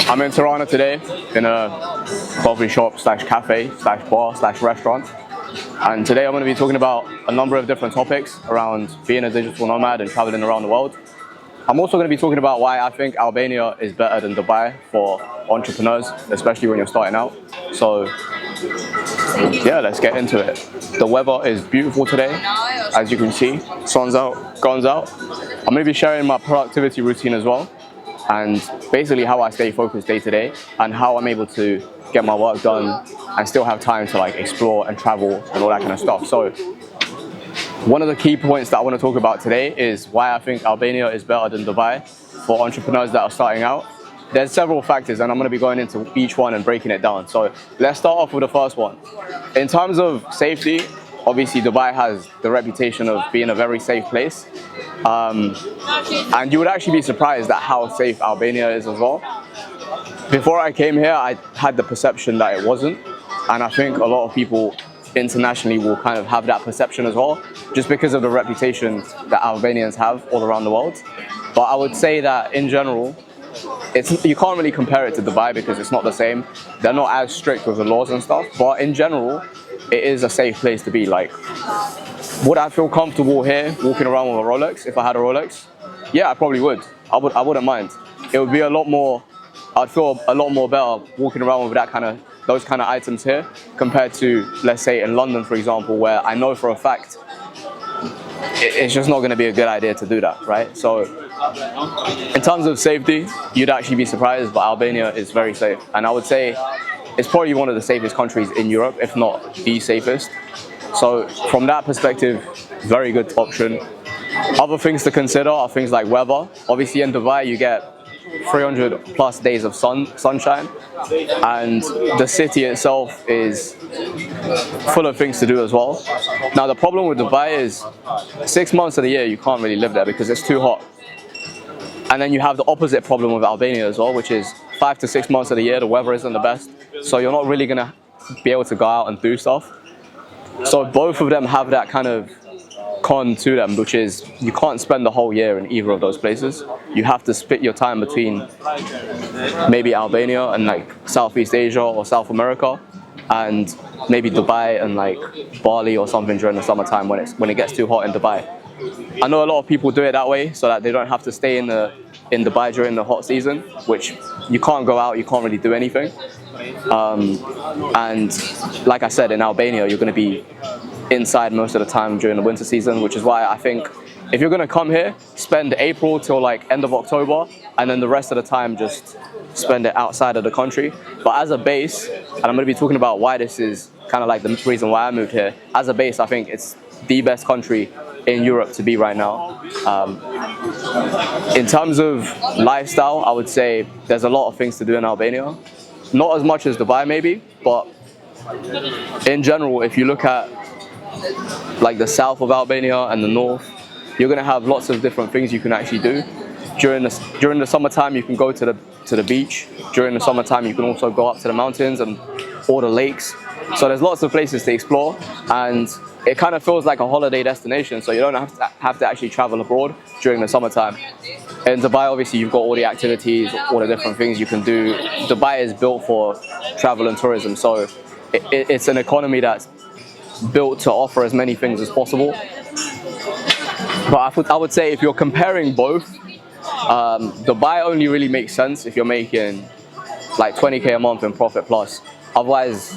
I'm in Tirana today in a coffee shop slash cafe slash bar slash restaurant, and today I'm going to be talking about a number of different topics around being a digital nomad and traveling around the world. I'm also going to be talking about why I think Albania is better than Dubai for entrepreneurs, especially when you're starting out. So yeah, let's get into it. The weather is beautiful today, as you can see. Sun's out, guns out. I'm going to be sharing my productivity routine as well, and basically how I stay focused day to day and how I'm able to get my work done and still have time to explore and travel and all that kind of stuff. So one of the key points that I want to talk about today is why I think Albania is better than Dubai for entrepreneurs that are starting out. There's several factors, and I'm going to be going into each one and breaking it down. So let's start off with the first one. In terms of safety, obviously Dubai has the reputation of being a very safe place. And you would actually be surprised at how safe Albania is as well. Before I came here, I had the perception that it wasn't. And I think a lot of people internationally will kind of have that perception as well, just because of the reputation that Albanians have all around the world. But I would say that in general, you can't really compare it to Dubai because it's not the same. They're not as strict with the laws and stuff, but in general, it is a safe place to be. Would I feel comfortable here walking around with a Rolex if I had a Rolex? Yeah, I probably would. I wouldn't mind. It would be a lot more, I'd feel a lot more better walking around with those kind of items here compared to, let's say, in London, for example, where I know for a fact it's just not going to be a good idea to do that, right? So in terms of safety, you'd actually be surprised, but Albania is very safe. And I would say it's probably one of the safest countries in Europe, if not the safest. So from that perspective, very good option. Other things to consider are things like weather. Obviously in Dubai, you get 300 plus days of sunshine, and the city itself is full of things to do as well. Now the problem with Dubai is 6 months of the year you can't really live there because it's too hot. And then you have the opposite problem with Albania as well, which is 5 to 6 months of the year the weather isn't the best, so you're not really gonna be able to go out and do stuff. So both of them have that kind of con to them, which is you can't spend the whole year in either of those places. You have to split your time between maybe Albania and Southeast Asia or South America, and maybe Dubai and Bali or something during the summertime when it gets too hot in Dubai. I know a lot of people do it that way so that they don't have to stay in Dubai during the hot season, which you can't go out, you can't really do anything. And like I said, in Albania you're going to be inside most of the time during the winter season, which is why I think if you're going to come here, spend April till end of October, and then the rest of the time just spend it outside of the country. But as a base, and I'm going to be talking about why this is kind of the reason why I moved here, as a base I think it's the best country in Europe to be right now. In terms of lifestyle, I would say there's a lot of things to do in Albania. Not as much as Dubai maybe, but in general, if you look at the south of Albania and the north, you're going to have lots of different things you can actually do. During the summertime, you can go to the beach. During the summertime, you can also go up to the mountains or the lakes. So there's lots of places to explore, and it kind of feels like a holiday destination, so you don't have to actually travel abroad during the summertime. In Dubai, obviously, you've got all the activities, all the different things you can do. Dubai is built for travel and tourism, so it's an economy that's built to offer as many things as possible. But I would say if you're comparing both, Dubai only really makes sense if you're making 20k a month in profit plus. Otherwise,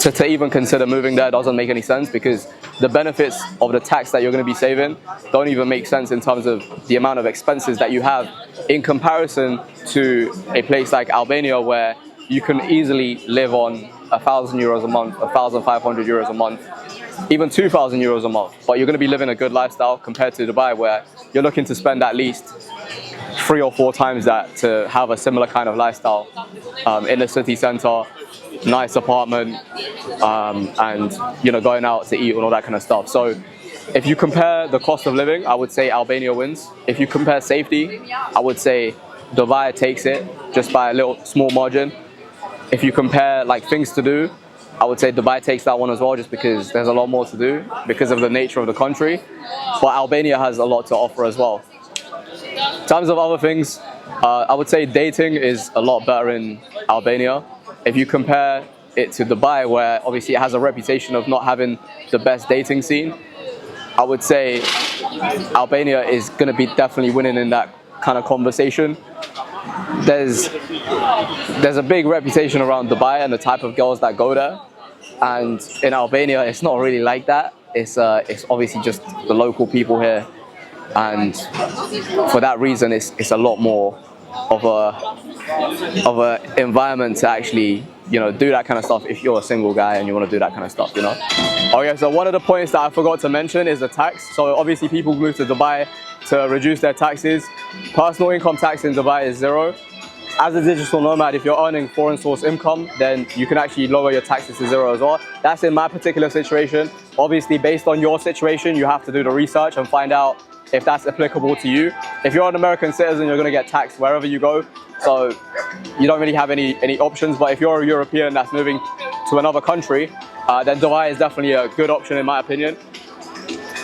to even consider moving there doesn't make any sense, because the benefits of the tax that you're going to be saving don't even make sense in terms of the amount of expenses that you have in comparison to a place like Albania, where you can easily live on €1,000 a month, €1,500 a month, even €2,000 a month. But you're going to be living a good lifestyle compared to Dubai, where you're looking to spend at least 3 or 4 times that to have a similar kind of lifestyle in the city center, nice apartment, and going out to eat and all that kind of stuff. So if you compare the cost of living, I would say Albania wins. If you compare safety, I would say Dubai takes it just by a small margin. If you compare things to do, I would say Dubai takes that one as well, just because there's a lot more to do because of the nature of the country. But Albania has a lot to offer as well. In terms of other things, I would say dating is a lot better in Albania. If you compare it to Dubai, where obviously it has a reputation of not having the best dating scene, I would say Albania is going to be definitely winning in that kind of conversation. There's a big reputation around Dubai and the type of girls that go there, and in Albania it's not really like that. It's obviously just the local people here, and for that reason it's a lot more of a environment to actually, you know, do that kind of stuff if you're a single guy and you want to do that kind of stuff, you know. Okay, so one of the points that I forgot to mention is the tax. So obviously people move to Dubai to reduce their taxes. Personal income tax in Dubai is 0. As a digital nomad, if you're earning foreign source income, then you can actually lower your taxes to 0 as well. That's in my particular situation. Obviously, based on your situation, you have to do the research and find out if that's applicable to you. If you're an American citizen, you're going to get taxed wherever you go, so you don't really have any options. But if you're a European that's moving to another country, then Dubai is definitely a good option in my opinion.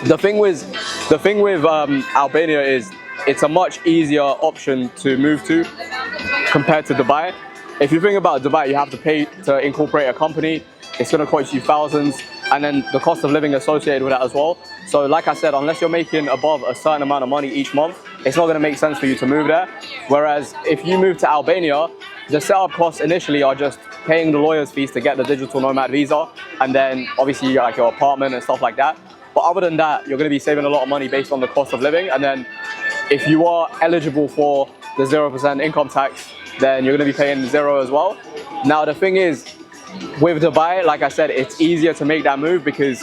The thing with Albania is it's a much easier option to move to compared to Dubai. If you think about Dubai, you have to pay to incorporate a company. It's going to cost you thousands, and then the cost of living associated with that as well. So like I said, unless you're making above a certain amount of money each month, it's not going to make sense for you to move there. Whereas if you move to Albania, the setup costs initially are just paying the lawyer's fees to get the digital nomad visa, and then obviously like your apartment and stuff like that. But other than that, you're going to be saving a lot of money based on the cost of living. And then if you are eligible for the 0% income tax, then you're going to be paying 0 as well. Now the thing is, with Dubai, like I said, it's easier to make that move because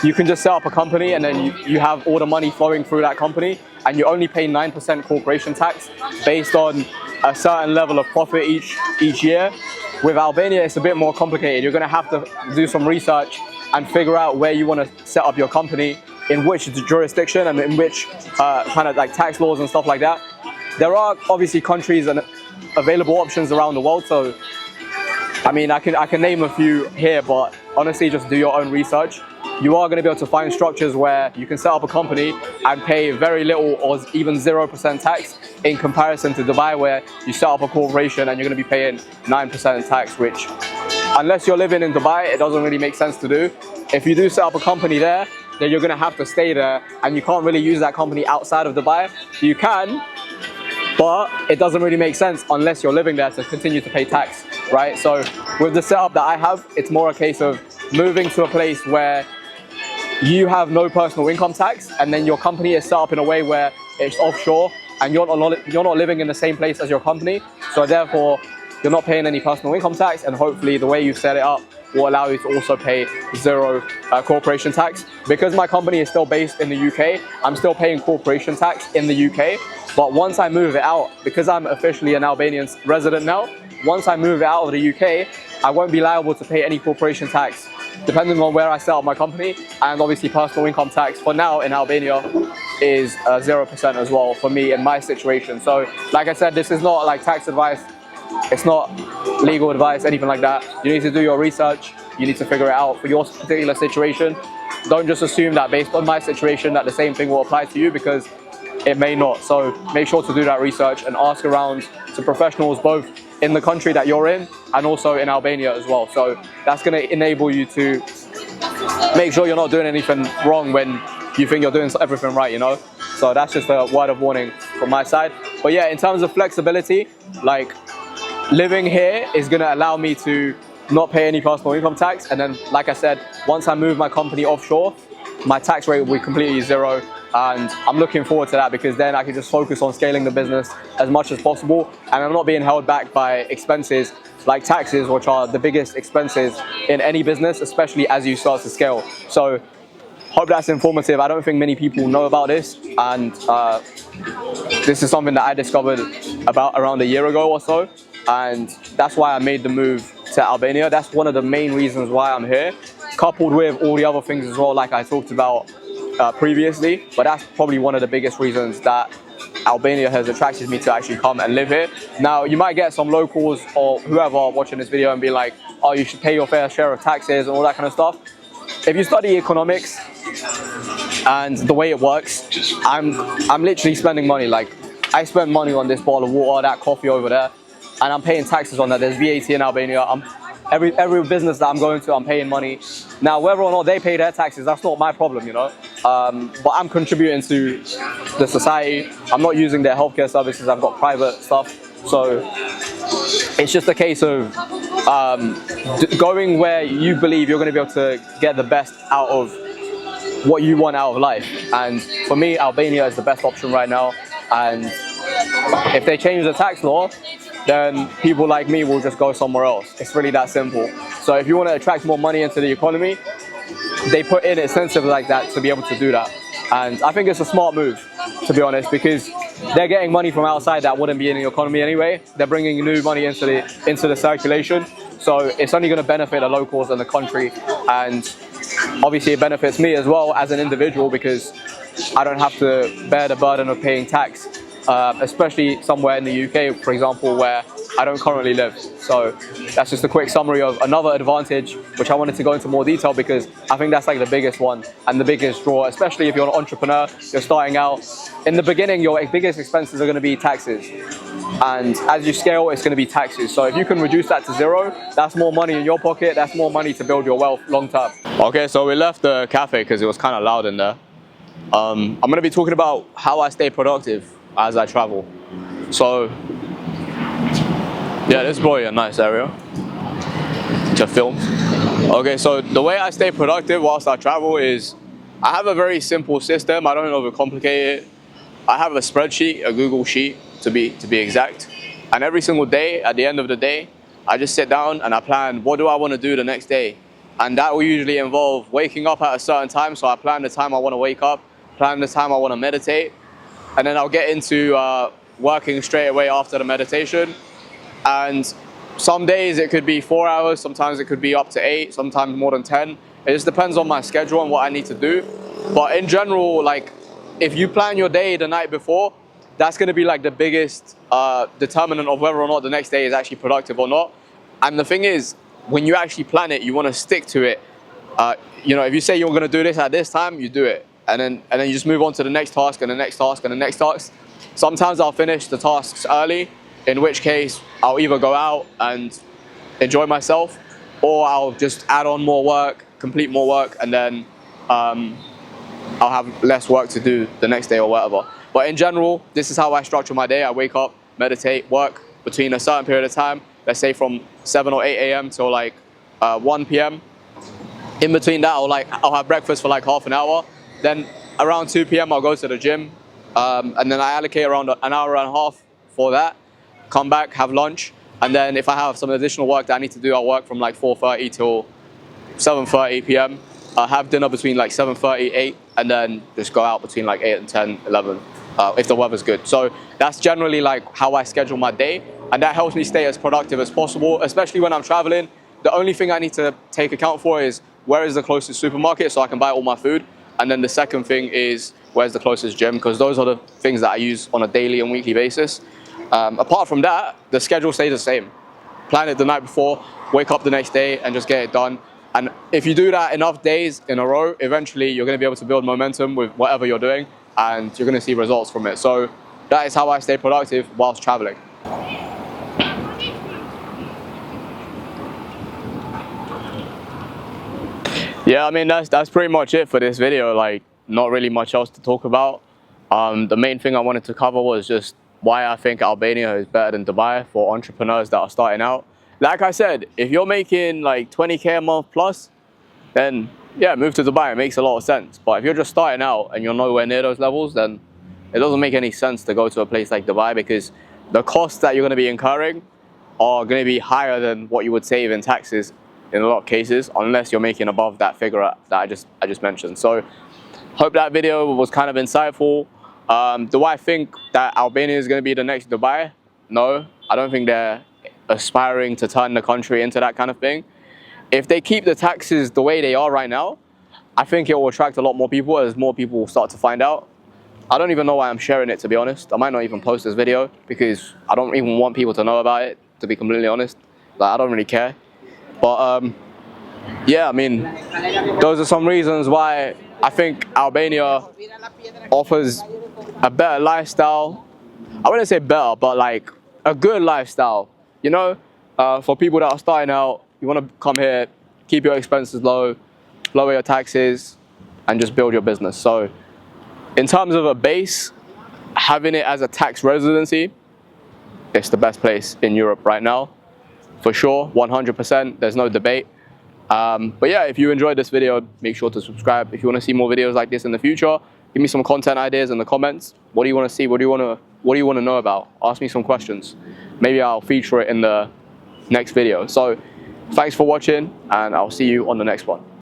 you can just set up a company and then you have all the money flowing through that company, and you only pay 9% corporation tax based on a certain level of profit each year. With Albania, it's a bit more complicated. You're going to have to do some research and figure out where you want to set up your company, in which jurisdiction and in which kind of like tax laws and stuff like that. There are obviously countries and available options around the world, so I mean, I can name a few here, but honestly, just do your own research. You are going to be able to find structures where you can set up a company and pay very little or even 0% tax in comparison to Dubai, where you set up a corporation and you're going to be paying 9% tax, which, unless you're living in Dubai, it doesn't really make sense to do. If you do set up a company there, then you're going to have to stay there, and you can't really use that company outside of Dubai. You can, but it doesn't really make sense unless you're living there to continue to pay tax, right? So with the setup that I have, it's more a case of moving to a place where you have no personal income tax, and then your company is set up in a way where it's offshore and you're not living in the same place as your company. So therefore, you're not paying any personal income tax, and hopefully the way you set it up will allow you to also pay 0 corporation tax. Because my company is still based in the UK, I'm still paying corporation tax in the UK. But once I move it out, because I'm officially an Albanian resident now, once I move it out of the UK, I won't be liable to pay any corporation tax, depending on where I set up my company. And obviously personal income tax for now in Albania is 0% as well for me in my situation. So like I said, this is not like tax advice. It's not legal advice, anything like that. You need to do your research. You need to figure it out for your particular situation. Don't just assume that based on my situation that the same thing will apply to you, because it may not. So make sure to do that research and ask around to professionals both in the country that you're in and also in Albania as well. So that's going to enable you to make sure you're not doing anything wrong when you think you're doing everything right, you know. So that's just a word of warning from my side. But yeah, in terms of flexibility, like, living here is going to allow me to not pay any personal income tax, and then like I said, once I move my company offshore, my tax rate will be completely 0, and I'm looking forward to that, because then I can just focus on scaling the business as much as possible, and I'm not being held back by expenses like taxes, which are the biggest expenses in any business, especially as you start to scale. So hope that's informative. I don't think many people know about this, and this is something that I discovered about around a year ago or so, and that's why I made the move to Albania. That's one of the main reasons why I'm here, coupled with all the other things as well, like I talked about previously. But that's probably one of the biggest reasons that Albania has attracted me to actually come and live here. Now, you might get some locals or whoever watching this video and be like, oh, you should pay your fair share of taxes and all that kind of stuff. If you study economics and the way it works, I'm literally spending money. Like, I spend money on this bottle of water, that coffee over there, and I'm paying taxes on that. There's VAT in Albania. Every business that I'm going to, I'm paying money. Now, whether or not they pay their taxes, that's not my problem, you know. But I'm contributing to the society. I'm not using their healthcare services. I've got private stuff. So it's just a case of going where you believe you're going to be able to get the best out of what you want out of life. And for me, Albania is the best option right now. And if they change the tax law, then people like me will just go somewhere else. It's really that simple. So if you want to attract more money into the economy, they put in incentives like that to be able to do that. And I think it's a smart move, to be honest, because they're getting money from outside that wouldn't be in the economy anyway. They're bringing new money into the circulation. So it's only going to benefit the locals and the country. And obviously it benefits me as well as an individual, because I don't have to bear the burden of paying tax, especially somewhere in the UK, for example, where I don't currently live. So that's just a quick summary of another advantage, which I wanted to go into more detail because I think that's like the biggest one and the biggest draw, especially if you're an entrepreneur, you're starting out. In the beginning, your biggest expenses are going to be taxes. And as you scale, it's going to be taxes. So if you can reduce that to zero, that's more money in your pocket. That's more money to build your wealth long term. Okay, so we left the cafe because it was kind of loud in there. I'm going to be talking about how I stay productive as I travel. So yeah, this is probably a nice area to film. Okay, so the way I stay productive whilst I travel is I have a very simple system. I don't overcomplicate it. I have a spreadsheet, a Google sheet to be exact. And every single day, at the end of the day, I just sit down and I plan, what do I want to do the next day? And that will usually involve waking up at a certain time. So I plan the time I want to wake up, plan the time I want to meditate, and then I'll get into working straight away after the meditation. And some days it could be 4 hours, sometimes it could be up to 8, sometimes more than 10. It just depends on my schedule and what I need to do. But in general, like, if you plan your day the night before, that's going to be like the biggest determinant of whether or not the next day is actually productive or not. And the thing is, when you actually plan it, you want to stick to it. You know, if you say you're going to do this at this time, you do it. And then you just move on to the next task and the next task and the next task. Sometimes I'll finish the tasks early, in which case I'll either go out and enjoy myself, or I'll just add on more work, complete more work, and then I'll have less work to do the next day or whatever. But in general, this is how I structure my day. I wake up, meditate, work between a certain period of time, let's say from 7 or 8 a.m. till like 1 p.m. In between that, I'll have breakfast for like half an hour. Then around 2 p.m. I'll go to the gym, and then I allocate around an hour and a half for that. Come back, have lunch, and then if I have some additional work that I need to do, I'll work from like 4:30 till 7:30 p.m. Have dinner between like 7:30, 8, and then just go out between like 8 and 10, 11, if the weather's good. So that's generally like how I schedule my day, and that helps me stay as productive as possible, especially when I'm traveling. The only thing I need to take account for is where is the closest supermarket so I can buy all my food. And then the second thing is where's the closest gym, because those are the things that I use on a daily and weekly basis. Apart from that, the schedule stays the same. Plan it the night before, wake up the next day and just get it done. And if you do that enough days in a row, eventually you're going to be able to build momentum with whatever you're doing, and you're going to see results from it. So that is how I stay productive whilst traveling. Yeah, I mean, that's pretty much it for this video. Like, not really much else to talk about. The main thing I wanted to cover was just why I think Albania is better than Dubai for entrepreneurs that are starting out. Like I said, if you're making like 20K a month plus, then yeah, move to Dubai. It makes a lot of sense. But if you're just starting out and you're nowhere near those levels, then it doesn't make any sense to go to a place like Dubai, because the costs that you're going to be incurring are going to be higher than what you would save in taxes in a lot of cases, unless you're making above that figure that I just mentioned. So hope that video was kind of insightful. Do I think that Albania is going to be the next Dubai? No, I don't think they're aspiring to turn the country into that kind of thing. If they keep the taxes the way they are right now, I think it will attract a lot more people as more people will start to find out. I don't even know why I'm sharing it, to be honest. I might not even post this video because I don't even want people to know about it, to be completely honest. Like, I don't really care. But yeah, I mean, those are some reasons why I think Albania offers a better lifestyle, I wouldn't say better, but like a good lifestyle. You know, for people that are starting out, you want to come here, keep your expenses low, lower your taxes, and just build your business. So in terms of a base, having it as a tax residency, it's the best place in Europe right now, for sure, 100%, there's no debate. But yeah, if you enjoyed this video, make sure to subscribe. If you want to see more videos like this in the future, give me some content ideas in the comments. What do you want to see? What do you want to know about? Ask me some questions. Maybe I'll feature it in the next video. So thanks for watching, and I'll see you on the next one.